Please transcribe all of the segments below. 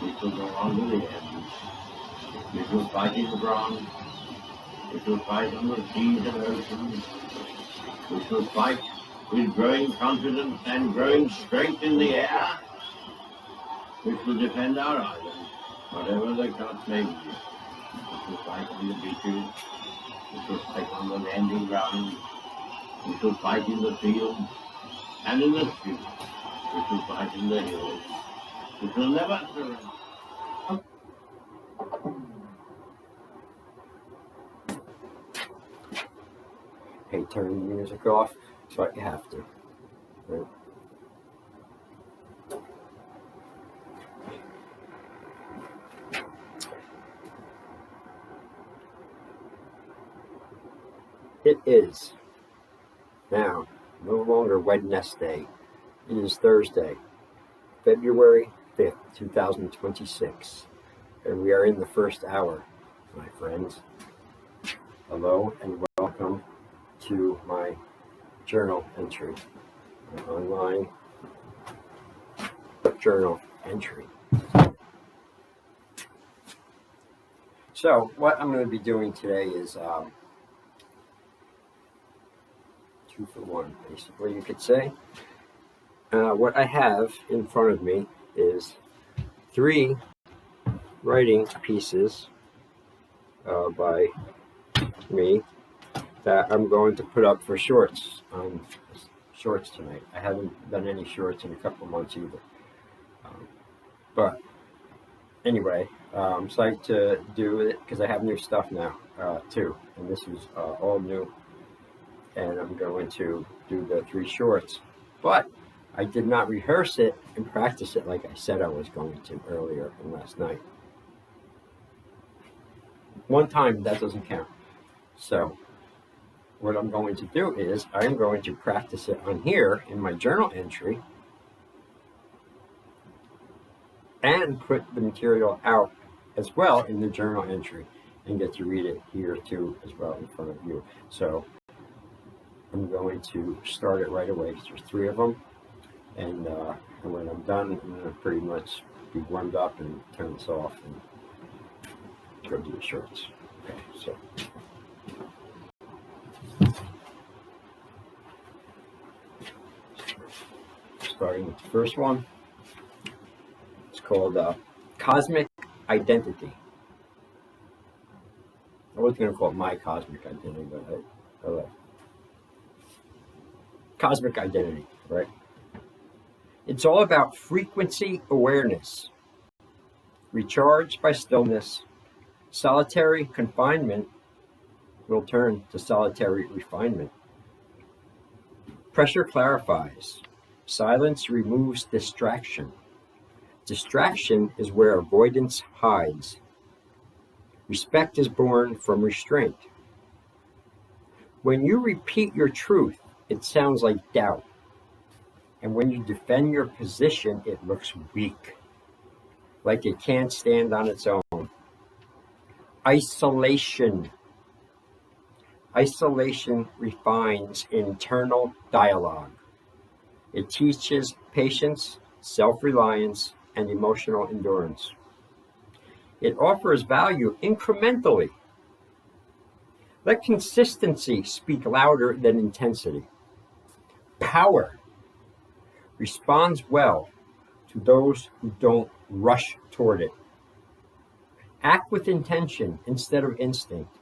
We shall go on to the end. We shall fight in the ground. We shall fight on the seas and oceans. We shall fight with growing confidence and growing strength in the air. We shall defend our island, whatever the cost may be. We shall fight on the beaches. We shall fight on the landing grounds. We shall fight in the fields and in the streets. We shall fight in the hills. We shall never surrender. Hey, turn the music off, but you have to. Right? It is now no longer Wednesday. It is Thursday, February 5th, 2026, and we are in the first hour, my friends. Hello and welcome to my journal entry, my online journal entry. So what I'm going to be doing today is 2 for 1, basically, you could say. What I have in front of me is 3 writing pieces by me that I'm going to put up for shorts tonight. I haven't done any shorts in a couple of months either. But anyway, I'm psyched to do it because I have new stuff now too, and this is all new. And I'm going to do the 3 shorts, but I did not rehearse it and practice it like I said I was going to earlier and last night. One time, that doesn't count. So what I'm going to do is I'm going to practice it on here in my journal entry and put the material out as well in the journal entry and get to read it here too as well in front of you. So I'm going to start it right away because there's 3 of them, and when I'm done, I'm going to pretty much be warmed up and turn this off and go do the shorts. Okay, so starting with the first one, it's called Cosmic Identity. I was going to call it My Cosmic Identity, but I like Cosmic Identity, right? It's all about frequency awareness. Recharged by stillness, solitary confinement will turn to solitary refinement. Pressure clarifies. Silence removes distraction. Distraction is where avoidance hides. Respect is born from restraint. When you repeat your truth, it sounds like doubt. And when you defend your position, it looks weak, like it can't stand on its own. Isolation. Isolation refines internal dialogue. It teaches patience, self-reliance, and emotional endurance. It offers value incrementally. Let consistency speak louder than intensity. Power responds well to those who don't rush toward it. Act with intention instead of instinct.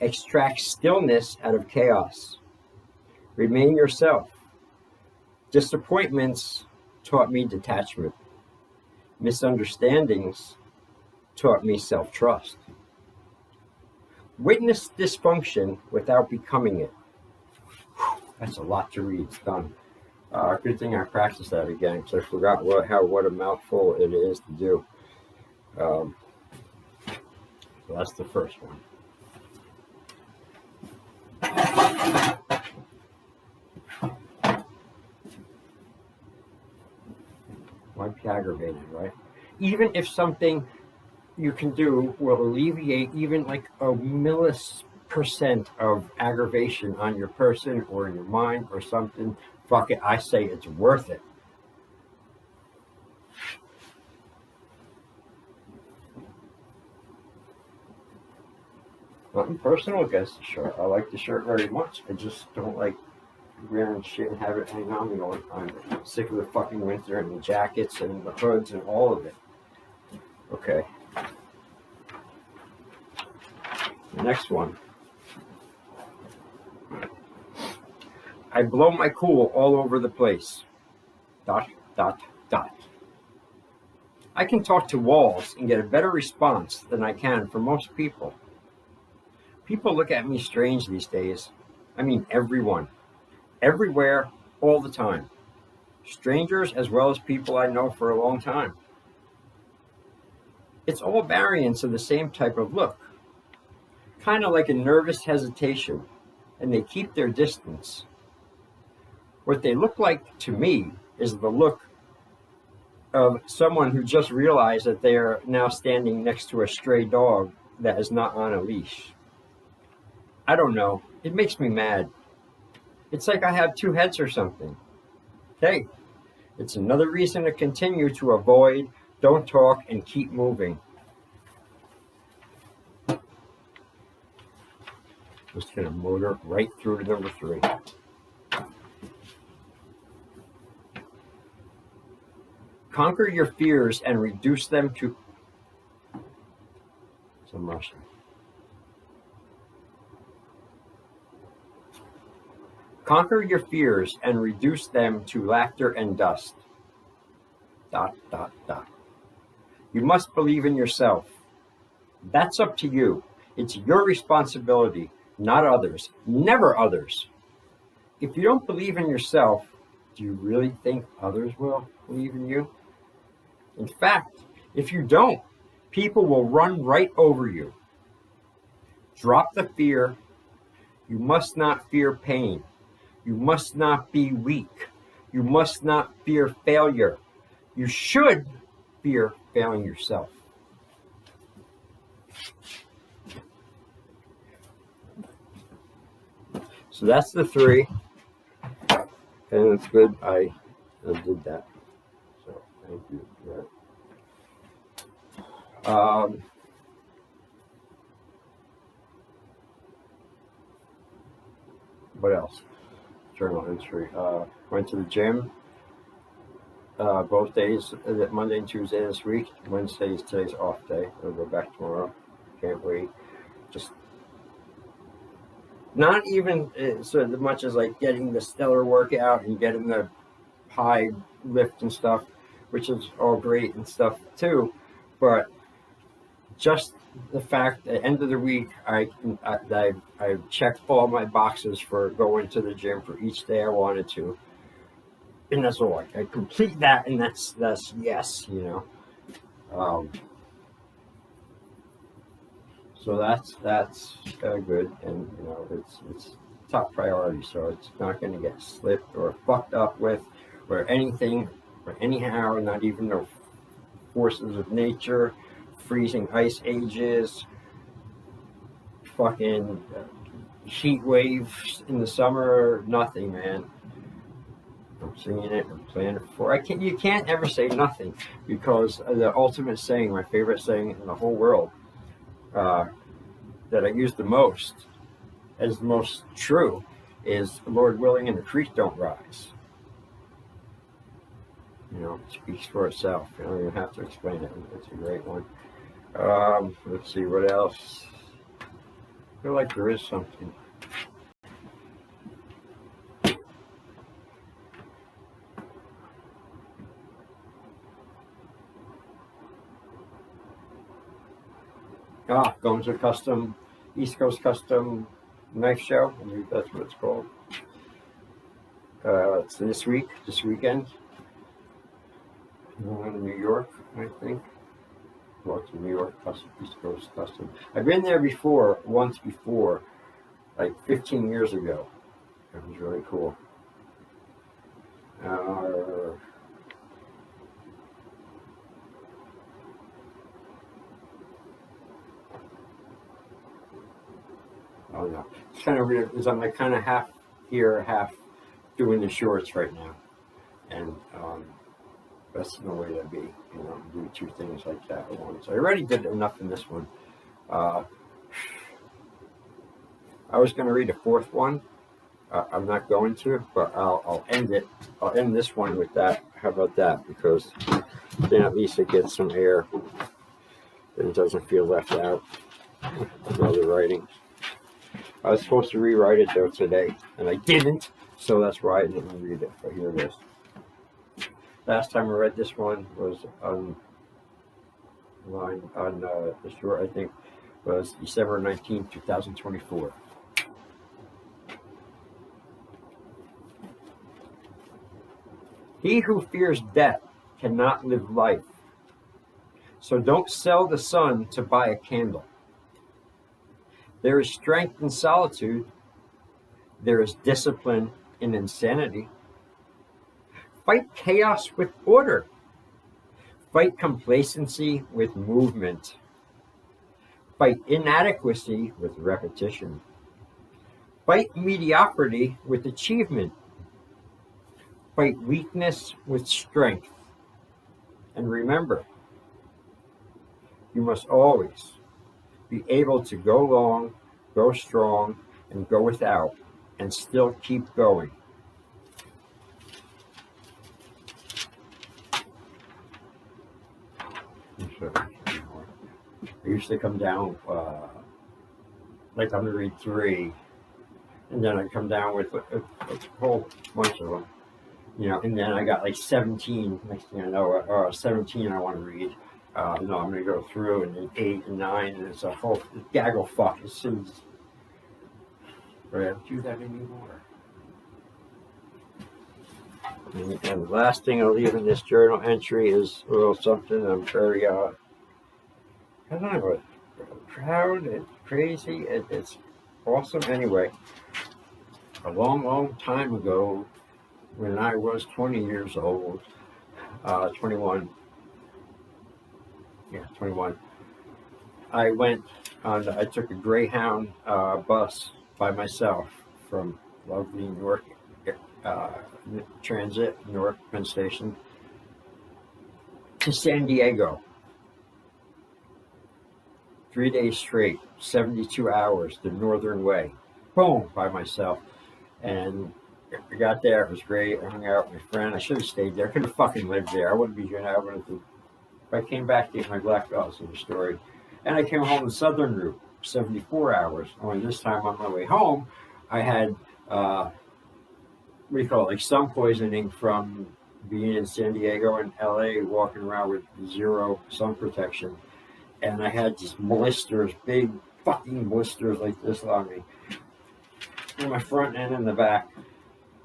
Extract stillness out of chaos. Remain yourself. Disappointments taught me detachment. Misunderstandings taught me self-trust. Witness dysfunction without becoming it. That's a lot to read. It's done. Good thing I practiced that again because I forgot what a mouthful it is to do. So that's the first one. Might be aggravated, right? Even if something you can do will alleviate even like a millisecond of aggravation on your person or in your mind or something, fuck it, I say it's worth it. Nothing personal against the shirt. I like the shirt very much. I just don't like wearing shit and have it hang on me all the time. I'm sick of the fucking winter and the jackets and the hoods and all of it. Okay. The next one. I blow my cool all over the place. ... I can talk to walls and get a better response than I can from most people. People look at me strange these days. I mean, everyone. Everywhere, all the time. Strangers as well as people I know for a long time. It's all variants of the same type of look. Kind of like a nervous hesitation, and they keep their distance. What they look like to me is the look of someone who just realized that they are now standing next to a stray dog that is not on a leash. I don't know. It makes me mad. It's like I have two heads or something. Hey, it's another reason to continue to avoid, don't talk, and keep moving. Just gonna motor right through to number 3. Conquer your fears and reduce them to some Russian. Conquer your fears and reduce them to laughter and dust. ... You must believe in yourself. That's up to you. It's your responsibility, not others. Never others. If you don't believe in yourself, do you really think others will believe in you? In fact, if you don't, people will run right over you. Drop the fear. You must not fear pain. You must not be weak. You must not fear failure. You should fear failing yourself. So that's the 3. And it's good I did that. So thank you for that. What else? Journal entry. Went to the gym both days, Monday and Tuesday this week. Today's off day. I'll go back tomorrow. Can't wait. Just not even so much as like getting the stellar workout and getting the high lift and stuff, which is all great and stuff too, but just the fact at the end of the week I checked all my boxes for going to the gym for each day I wanted to, and that's all. I complete that, and that's yes, you know. So that's good, and you know it's top priority. So it's not going to get slipped or fucked up with, or anything, or anyhow. Not even the forces of nature, freezing ice ages, fucking heat waves in the summer. Nothing, man. I'm singing it. I'm playing it before. You can't ever say nothing, because the ultimate saying, my favorite saying in the whole world, that I use the most, as the most true, is Lord willing and the creek don't rise. You know, it speaks for itself. You don't even have to explain it. It's a great one. Let's see, what else? I feel like there is something. Going to a East Coast custom knife show. I believe that's what it's called. It's this weekend. In New York, I think. Well, it's New York custom, East Coast custom. I've been there once before, like 15 years ago. It was really cool. Oh no, it's kind of weird because I'm like kind of half here, half doing the shorts right now, and that's no way to be. You know, do two things like that at once. I already did enough in this one. I was going to read a fourth one. I'm not going to, but I'll end it. I'll end this one with that. How about that? Because then at least it gets some air and it doesn't feel left out of other writings. I was supposed to rewrite it though today, and I didn't, so that's why I didn't read it. But here it is. Last time I read this one was on the short, I think, was December 19th, 2024. He who fears death cannot live life. So don't sell the sun to buy a candle. There is strength in solitude. There is discipline in insanity. Fight chaos with order. Fight complacency with movement. Fight inadequacy with repetition. Fight mediocrity with achievement. Fight weakness with strength. And remember, you must always be able to go long, go strong, and go without, and still keep going. I used to come down, like I'm going to read 3, and then I come down with a whole bunch of them. You know, and then I got like 17. Next thing I know, 17 I want to read. I'm going to go through, and then 8 and 9, and it's a whole gaggle fuck. It seems, but I don't do that anymore. And the last thing I'll leave in this journal entry is a little something I'm very, I don't know, proud and crazy. It's awesome. Anyway, a long, long time ago, when I was 20 years old, 21, I took a Greyhound bus by myself from lovely Newark Transit, Newark Penn Station, to San Diego. 3 days straight, 72 hours, the Northern Way. Boom, by myself. And I got there, it was great. I hung out with my friend. I should have stayed there. I could have fucking lived there. I wouldn't be here now. I came back to get my black belts in the story. And I came home the Southern route, 74 hours. Only this time on my way home, I had, like sun poisoning from being in San Diego and LA, walking around with zero sun protection. And I had these blisters, big fucking blisters like this on me, in my front and in the back.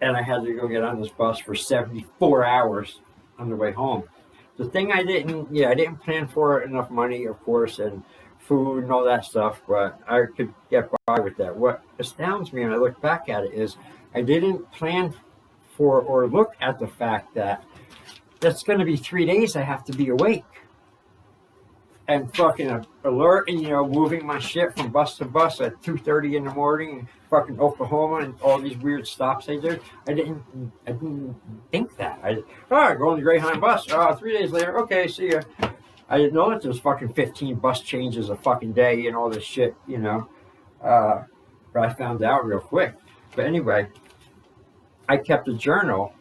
And I had to go get on this bus for 74 hours on the way home. The thing I didn't plan for enough money, of course, and food and all that stuff, but I could get by with that. What astounds me when I look back at it is I didn't plan for or look at the fact that that's going to be 3 days I have to be awake and fucking alert and, moving my shit from bus to bus at 2:30 in the morning, fucking Oklahoma and all these weird stops they do. I didn't think that. Go on the Greyhound bus. 3 days later, okay, see ya. I didn't know that there was fucking 15 bus changes a fucking day and all this shit, but I found out real quick. But anyway, I kept a journal.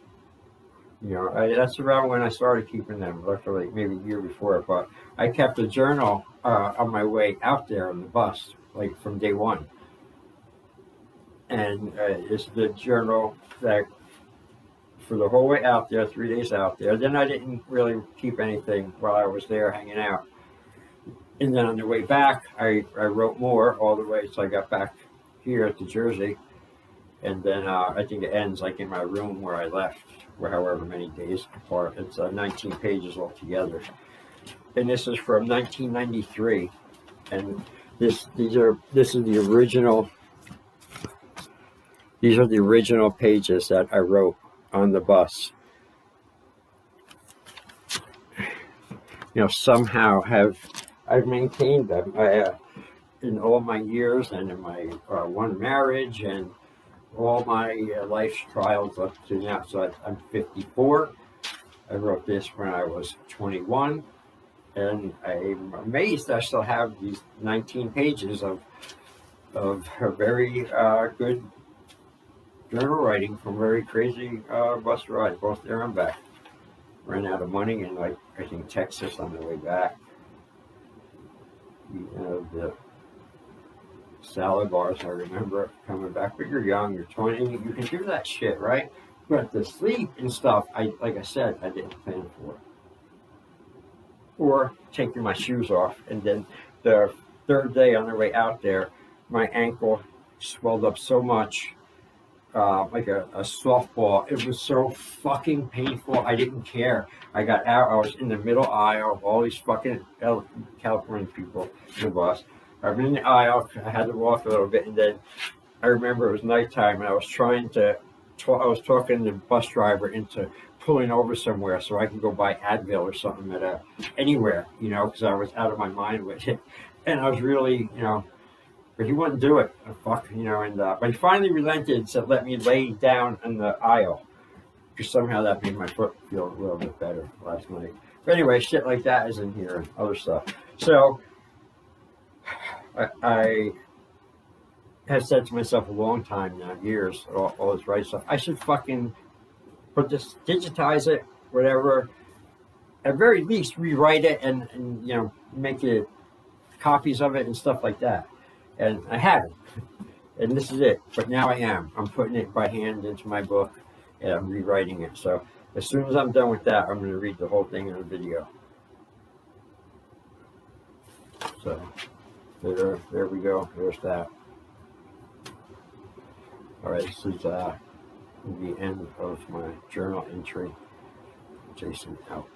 That's around when I started keeping them, luckily, maybe a year before. But I kept a journal on my way out there on the bus, like from day one. And it's the journal that for the whole way out there, 3 days out there. Then I didn't really keep anything while I was there hanging out. And then on the way back, I wrote more all the way till I got back here to Jersey. And then I think it ends like in my room where I left, or however many days apart. It's 19 pages altogether. And this is from 1993. And this is the original. These are the original pages that I wrote on the bus. Somehow I've maintained them in all my years and in my one marriage and all my life's trials up to now. So I'm 54. I wrote this when I was 21. And I'm amazed I still have these 19 pages of of a very good journal writing from very crazy bus ride, both there and back. Ran out of money in, like, I think Texas on the way back. You know, the salad bars, I remember coming back, but you're young, you're 20, you can do that shit, right? But the sleep and stuff, like I said, I didn't plan for. Or taking my shoes off, and then the third day on the way out there, my ankle swelled up so much, like a softball. It was so fucking painful. I didn't care. I got out. I was in the middle aisle. All these fucking California people in the bus. I'm in the aisle. I had to walk a little bit, and then I remember it was nighttime, and I was trying to. I was talking the bus driver into pulling over somewhere so I could go buy Advil or something at anywhere, you know, because I was out of my mind with it, and I was really, you know. But he wouldn't do it. Fuck, you know, and but he finally relented and said, "Let me lay down in the aisle," because somehow that made my foot feel a little bit better last night. But anyway, shit like that is in here and other stuff. So I have said to myself a long time now, years, all this right stuff. I should fucking put this, digitize it, whatever. At very least, rewrite it and you know, make it copies of it and stuff like that. And I haven't, and this is it. But now I am. I'm putting it by hand into my book, and I'm rewriting it. So as soon as I'm done with that, I'm going to read the whole thing in a video. So there we go. There's that. All right, this is the end of my journal entry. Jason out.